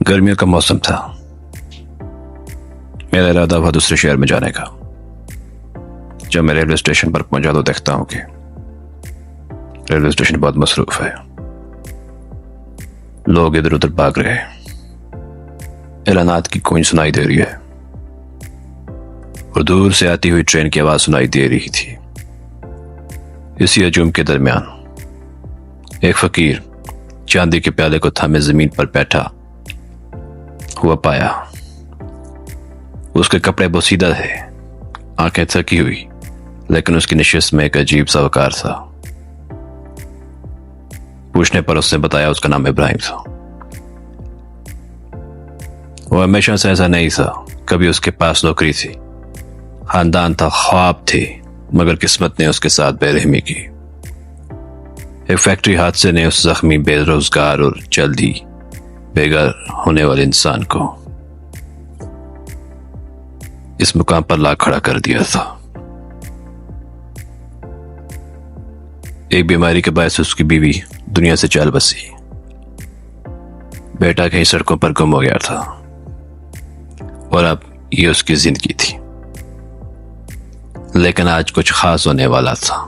गर्मियों का मौसम था। मेरा इरादा हुआ दूसरे शहर में जाने का। जब मैं रेलवे स्टेशन पर पहुंचा तो देखता हूं कि रेलवे स्टेशन बहुत मसरूफ है। लोग इधर उधर भाग रहे हैं, एलानात की गूंज सुनाई दे रही है और दूर से आती हुई ट्रेन की आवाज सुनाई दे रही थी। इसी हजूम के दरमियान एक फकीर चांदी के प्याले को थामे जमीन पर बैठा हुआ पाया। उसके कपड़े बोसीदा थे, आंखें थकी हुई, लेकिन उसकी नशिस्त में एक अजीब सा वकार था। पूछने पर उसने बताया उसका नाम इब्राहिम था। वो हमेशा से ऐसा नहीं था। कभी उसके पास नौकरी थी, खानदान था, ख्वाब थे, मगर किस्मत ने उसके साथ बेरहमी की। एक फैक्ट्री हादसे ने उस जख्मी, बेरोजगार और जल्दी बेघर होने वाले इंसान को इस मुकाम पर ला खड़ा कर दिया था। एक बीमारी के बायस उसकी बीवी दुनिया से चल बसी। बेटा कहीं सड़कों पर गुम हो गया था और अब ये उसकी जिंदगी थी। लेकिन आज कुछ खास होने वाला था।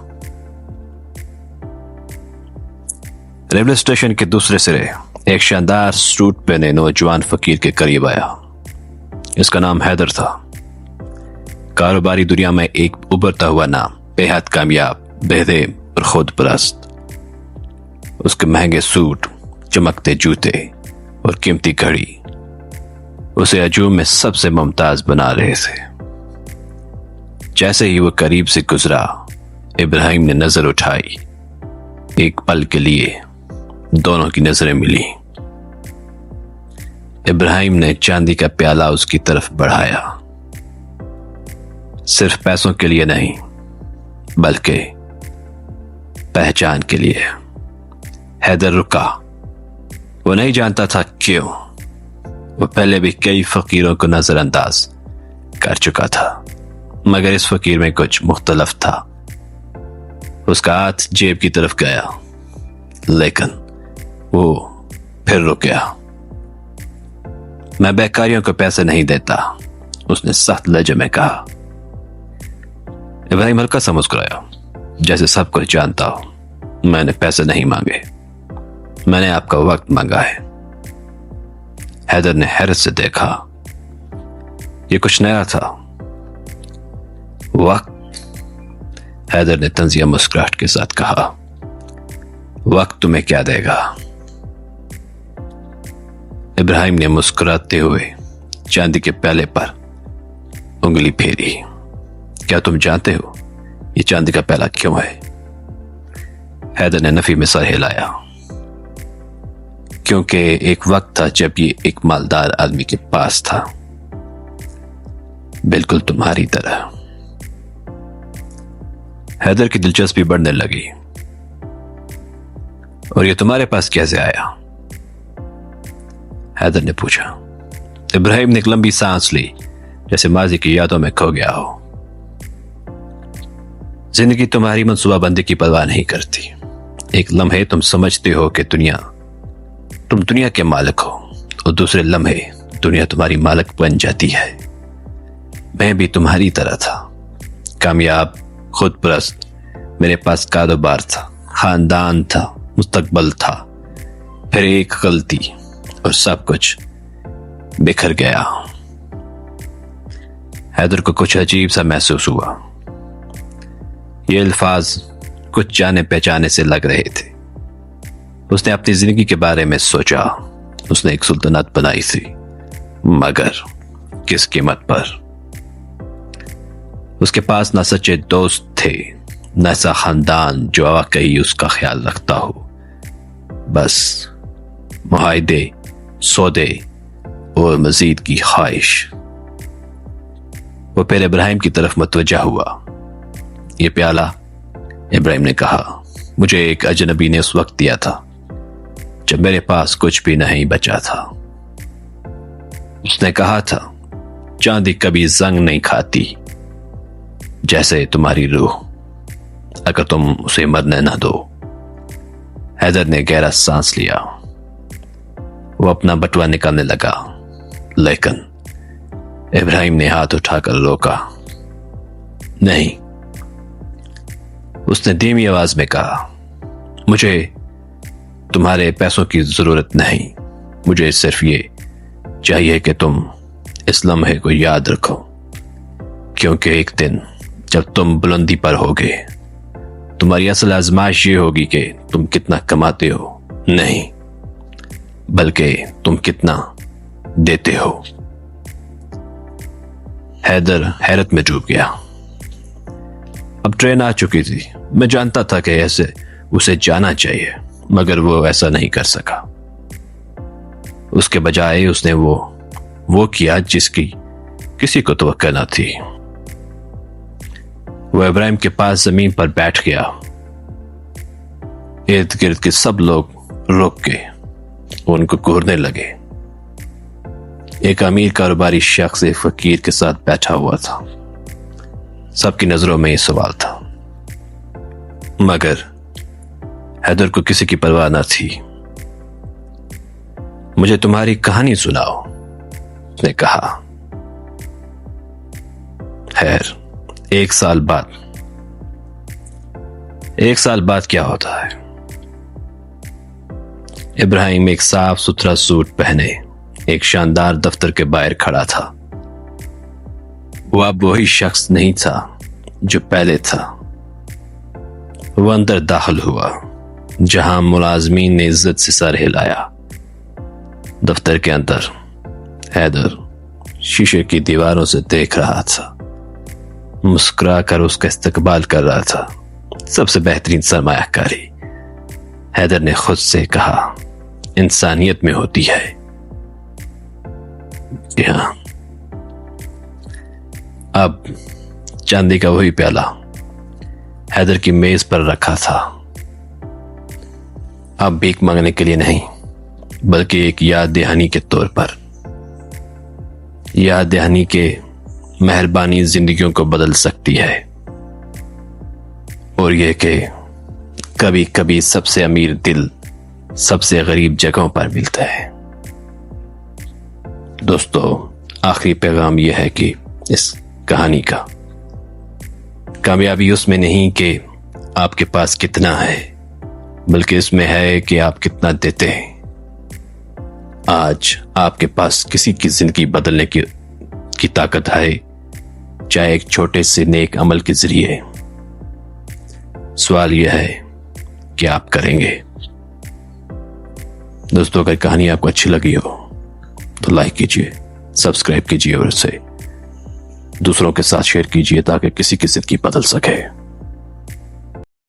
रेलवे स्टेशन के दूसरे सिरे एक शानदार सूट पहने नौजवान फकीर के करीब आया। इसका नाम हैदर था। कारोबारी दुनिया में एक उभरता हुआ नाम, बेहद कामयाब, बेहदेम और खुद परस्त। उसके महंगे सूट, चमकते जूते और कीमती घड़ी उसे हजूम में सबसे मुमताज बना रहे थे। जैसे ही वो करीब से गुजरा, इब्राहिम ने नजर उठाई। एक पल के लिए दोनों की नजरें मिली। इब्राहिम ने चांदी का प्याला उसकी तरफ बढ़ाया, सिर्फ पैसों के लिए नहीं, बल्कि पहचान के लिए। हैदर रुका। वो नहीं जानता था क्यों। वो पहले भी कई फकीरों को नजरअंदाज कर चुका था, मगर इस फकीर में कुछ मुख्तलफ था। उसका हाथ जेब की तरफ गया, लेकिन वो फिर रुक गया। मैं बेकारियों को पैसे नहीं देता, उसने सख्त लहजे में कहा। इब्राहिम हल्का सा मुस्कुराया, जैसे सब कुछ जानता हो। मैंने पैसे नहीं मांगे, मैंने आपका वक्त मांगा है। हैदर ने हैरत से देखा। यह कुछ नया था। वक्त? हैदर ने तंजिया मुस्कुराहट के साथ कहा। वक्त तुम्हें क्या देगा? इब्राहिम ने मुस्कुराते हुए चांदी के प्याले पर उंगली फेरी। क्या तुम जानते हो ये चांदी का प्याला क्यों है? हैदर ने नफी में सर हिलाया। क्योंकि एक वक्त था जब ये एक मालदार आदमी के पास था, बिल्कुल तुम्हारी तरह। हैदर की दिलचस्पी बढ़ने लगी। और ये तुम्हारे पास कैसे आया? हैदर ने पूछा। इब्राहिम ने एक लंबी सांस ली, जैसे माजी की यादों में खो गया हो। जिंदगी तुम्हारी मंसूबाबंदी की परवाह नहीं करती। एक लम्हे तुम समझते हो कि तुम दुनिया के मालिक हो, और दूसरे लम्हे दुनिया तुम्हारी मालिक बन जाती है। मैं भी तुम्हारी तरह था, कामयाब, खुद परस्त। मेरे पास कारोबार था, खानदान था, मुस्तकबल था। फिर एक गलती और सब कुछ बिखर गया। हैदर को कुछ अजीब सा महसूस हुआ। ये अल्फाज कुछ जाने पहचाने से लग रहे थे। उसने अपनी जिंदगी के बारे में सोचा। उसने एक सुल्तनत बनाई थी, मगर किस कीमत पर? उसके पास न सच्चे दोस्त थे, न ऐसा खानदान जो वाकई उसका ख्याल रखता हो। बस मुआहदे, सौदे और मजीद की ख्वाहिश। वो फिर इब्राहिम की तरफ मुतवज्जा हुआ। ये प्याला, इब्राहिम ने कहा, मुझे एक अजनबी ने उस वक्त दिया था जब मेरे पास कुछ भी नहीं बचा था। उसने कहा था, चांदी कभी जंग नहीं खाती, जैसे तुम्हारी रूह, अगर तुम उसे मरने न दो। हैदर ने गहरा सांस लिया। वो अपना बटुआ निकालने लगा, लेकिन इब्राहिम ने हाथ उठाकर रोका। नहीं, उसने धीमी आवाज में कहा, मुझे तुम्हारे पैसों की जरूरत नहीं। मुझे सिर्फ ये चाहिए कि तुम इस लम्हे को याद रखो, क्योंकि एक दिन जब तुम बुलंदी पर होगे, तुम्हारी असल आजमाइश ये होगी कि तुम कितना कमाते हो, नहीं बल्कि तुम कितना देते हो। हैदर हैरत में डूब गया। अब ट्रेन आ चुकी थी। मैं जानता था कि ऐसे उसे जाना चाहिए, मगर वो ऐसा नहीं कर सका। उसके बजाय उसने वो किया जिसकी किसी को तवक्को न थी। वो इब्राहिम के पास जमीन पर बैठ गया। इर्द गिर्द के सब लोग रुक गए, उनको घूरने लगे। एक अमीर कारोबारी शख्स एक फकीर के साथ बैठा हुआ था। सबकी नजरों में यह सवाल था, मगर हैदर को किसी की परवाह न थी। मुझे तुम्हारी कहानी सुनाओ, उसने कहा। खैर, एक साल बाद क्या होता है? इब्राहिम एक साफ सुथरा सूट पहने एक शानदार दफ्तर के बाहर खड़ा था। वो अब वही शख्स नहीं था जो पहले था। वो अंदर दाखिल हुआ, जहां मुलाजमीन ने इज्जत से सर हिलाया। दफ्तर के अंदर हैदर शीशे की दीवारों से देख रहा था, मुस्कुरा कर उसका इस्तकबाल कर रहा था। सबसे बेहतरीन सरमायाकारी, हैदर ने खुद से कहा, इंसानियत में होती है। हाँ, अब चांदी का वही प्याला हैदर की मेज पर रखा था। अब भीख मांगने के लिए नहीं, बल्कि एक याद दहानी के तौर पर। याद दहानी के मेहरबानी जिंदगियों को बदल सकती है, और यह कि कभी कभी सबसे अमीर दिल सबसे गरीब जगहों पर मिलता है। दोस्तों, आखिरी पैगाम यह है कि इस कहानी का कामयाबी उसमें नहीं कि आपके पास कितना है, बल्कि इसमें है कि आप कितना देते हैं। आज आपके पास किसी की जिंदगी बदलने की ताकत है, चाहे एक छोटे से नेक अमल के जरिए। सवाल यह है कि आप करेंगे। दोस्तों, अगर कहानी आपको अच्छी लगी हो तो लाइक कीजिए, सब्सक्राइब कीजिए और इसे दूसरों के साथ शेयर कीजिए ताकि किसी की जिंदगी बदल सके।